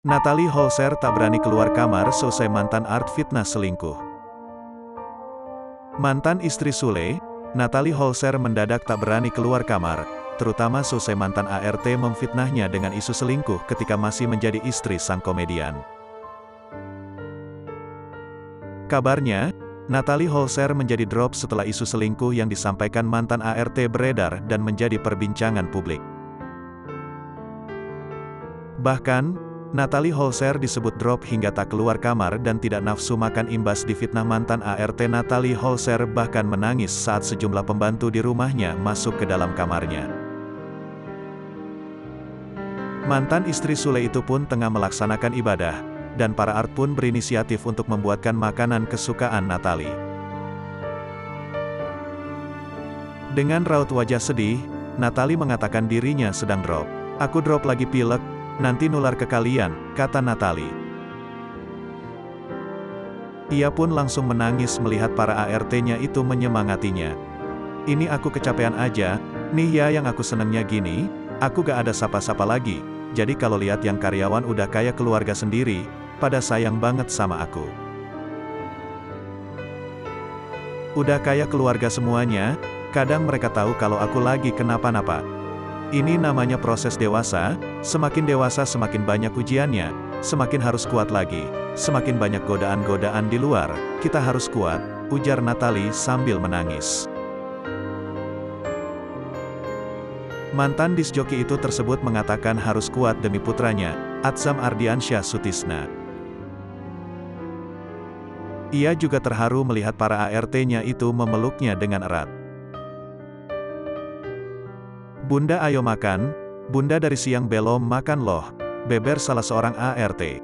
Natalie Holzer tak berani keluar kamar seusai mantan art fitness selingkuh. Mantan istri Sule, Natalie Holzer mendadak tak berani keluar kamar, terutama seusai mantan ART memfitnahnya dengan isu selingkuh ketika masih menjadi istri sang komedian. Kabarnya, Natalie Holzer menjadi drop setelah isu selingkuh yang disampaikan mantan ART beredar dan menjadi perbincangan publik. Bahkan, Natalie Holzer disebut drop hingga tak keluar kamar dan tidak nafsu makan imbas difitnah mantan ART. Natalie Holzer bahkan menangis saat sejumlah pembantu di rumahnya masuk ke dalam kamarnya. Mantan istri Sule itu pun tengah melaksanakan ibadah, dan para art pun berinisiatif untuk membuatkan makanan kesukaan Natalie. Dengan raut wajah sedih, Natalie mengatakan dirinya sedang drop. "Aku drop lagi pilek, nanti nular ke kalian," kata Natalie. Ia pun langsung menangis melihat para ART-nya itu menyemangatinya. "Ini aku kecapean aja, nih ya yang aku senengnya gini, aku gak ada sapa-sapa lagi, jadi kalau lihat yang karyawan udah kayak keluarga sendiri, pada sayang banget sama aku. Udah kayak keluarga semuanya, kadang mereka tahu kalau aku lagi kenapa-napa. Ini namanya proses dewasa, semakin dewasa semakin banyak ujiannya, semakin harus kuat lagi, semakin banyak godaan-godaan di luar, kita harus kuat," ujar Natalie sambil menangis. Mantan disc joki itu tersebut mengatakan harus kuat demi putranya, Atsam Ardiansyah Sutisna. Ia juga terharu melihat para ART-nya itu memeluknya dengan erat. "Bunda ayo makan, Bunda dari siang belum makan loh," beber salah seorang ART.